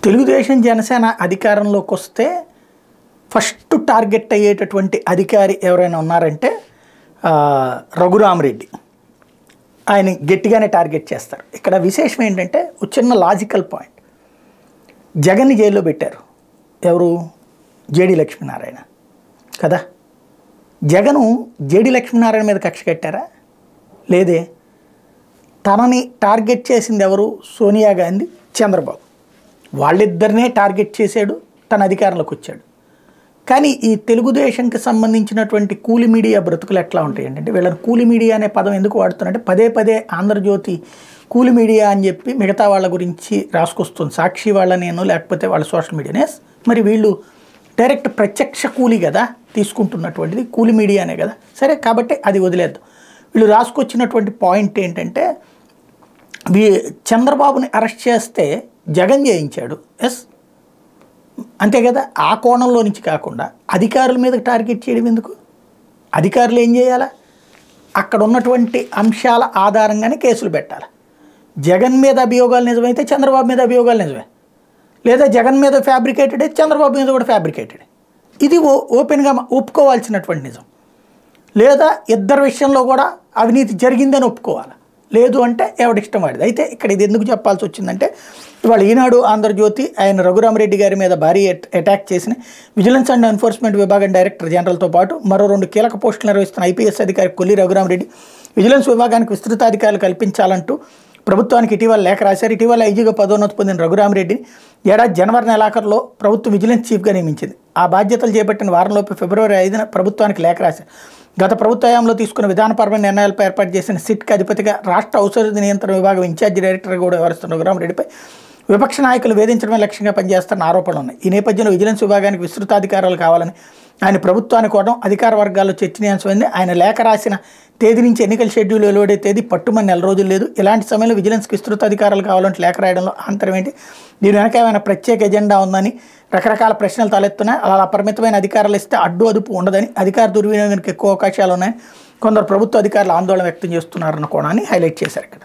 తెలుగుదేశం జనసేన అధికారంలోకి వస్తే first target అయ్యేటటువంటి అధికారి ఎవరైనా ఉన్నారంటే రఘురామరెడ్డి. ఆయన గట్టిగానే టార్గెట్ చేస్తారు. ఇక్కడ విశేషం ఏంటంటే ఒక చిన్న లాజికల్ పాయింట్. జగన్ని జైల్లో పెట్టారు ఎవరు? జేడి లక్ష్మీనారాయణ కదా. జగను జేడి లక్ష్మీనారాయణ మీద కక్ష కట్టారా? లేదే. తనని టార్గెట్ చేసింది ఎవరు? సోనియా గాంధీ, చంద్రబాబు. వాళ్ళిద్దరినే టార్గెట్ చేశాడు, తన అధికారంలోకి వచ్చాడు. కానీ ఈ తెలుగుదేశంకి సంబంధించినటువంటి కూలి మీడియా బ్రతుకులు ఎట్లా ఉంటాయి అంటే, వీళ్ళని కూలి మీడియా అనే పదం ఎందుకు వాడుతున్నారంటే పదే పదే ఆంధ్రజ్యోతి కూలి మీడియా అని చెప్పి మిగతా వాళ్ళ గురించి రాసుకొస్తుంది. సాక్షి వాళ్ళ నేను లేకపోతే వాళ్ళ సోషల్ మీడియానే. మరి వీళ్ళు డైరెక్ట్ ప్రత్యక్ష కూలి కదా తీసుకుంటున్నటువంటిది, కూలి మీడియానే కదా. సరే కాబట్టి అది వదిలేద్దాం. వీళ్ళు రాసుకొచ్చినటువంటి పాయింట్ ఏంటంటే చంద్రబాబుని అరెస్ట్ చేస్తే జగన్ చేయించాడు. ఎస్ అంతే కదా. ఆ కోణంలో నుంచి కాకుండా అధికారుల మీద టార్గెట్ చేయడం ఎందుకు? అధికారులు ఏం చేయాలా? అక్కడ ఉన్నటువంటి అంశాల ఆధారంగానే కేసులు పెట్టాలి. జగన్ మీద అభియోగాలు నిజమైతే చంద్రబాబు మీద అభియోగాలు నిజమే, లేదా జగన్ మీద ఫ్యాబ్రికేటెడ్ చంద్రబాబు మీద కూడా ఫ్యాబ్రికేటెడ్. ఇది ఓపెన్గా ఒప్పుకోవాల్సినటువంటి నిజం. లేదా ఇద్దరు విషయంలో కూడా అవినీతి జరిగిందని ఒప్పుకోవాలి. లేదు అంటే ఎవడిష్టం వాడిది. అయితే ఇక్కడ ఇది ఎందుకు చెప్పాల్సి వచ్చిందంటే ఇవాళ ఈనాడు, ఆంధ్రజ్యోతి ఆయన రఘురామరెడ్డి గారి మీద భారీ అటాక్ చేసిన విజిలెన్స్ అండ్ ఎన్ఫోర్స్మెంట్ విభాగం డైరెక్టర్ జనరల్తో పాటు మరో 2 కీలక పోస్టులు నిర్వహిస్తున్న ఐపీఎస్ అధికారి కొల్లి రఘురామరెడ్డి విజిలెన్స్ విభాగానికి విస్తృతాధికారులు కల్పించాలంటూ ప్రభుత్వానికి ఇటీవల లేఖ రాశారు. ఇటీవల ఐజీగా పదోన్నతి పొందిన రఘురామరెడ్డిని ఏడాది జనవరి నెలాఖరులో ప్రభుత్వం విజిలెన్స్ చీఫ్గా నియమించింది. ఆ బాధ్యతలు చేపట్టిన వారంలోపు ఫిబ్రవరి 5న ప్రభుత్వానికి లేఖ రాశారు. గత ప్రభుత్వ హయాంలో తీసుకున్న విధానపరమైన నిర్ణయాలపై ఏర్పాటు చేసిన సిట్కి అధిపతిగా రాష్ట్ర ఔషధ నియంత్రణ విభాగం ఇన్ఛార్జి డైరెక్టర్గా కూడా వ్యవహరిస్తున్న రఘురామరెడ్డిపై విపక్ష నాయకులు వేధించడమే లక్ష్యంగా పనిచేస్తున్న ఆరోపణలు ఉన్నాయి. ఈ నేపథ్యంలో విజిలెన్స్ విభాగానికి విస్తృతాధికారాలు కావాలని ఆయన ప్రభుత్వాన్ని కోవడం అధికార వర్గాల్లో చర్చనీయాంశమైంది. ఆయన లేఖ రాసిన తేదీ నుంచి ఎన్నికల షెడ్యూల్ వెలువడే తేదీ పట్టుమని 4 రోజులు లేదు. ఇలాంటి సమయంలో విజిలెన్స్కి విస్తృతాధికారాలు కావాలంటే లేఖ రాయడంలో అంతరం ఏంటి? దీని వెనక ఏమైనా ప్రత్యేక ఎజెండా ఉందని రకరకాల ప్రశ్నలు తలెత్తున్నాయి. అలా అపరిమితమైన అధికారాలు ఇస్తే అడ్డు అదుపు ఉండదని, అధికార దుర్వినియోగానికి ఎక్కువ అవకాశాలు ఉన్నాయని కొందరు ప్రభుత్వ అధికారులు ఆందోళన వ్యక్తం చేస్తున్నారన్న కోణాన్ని హైలైట్ చేశారు ఇక్కడ.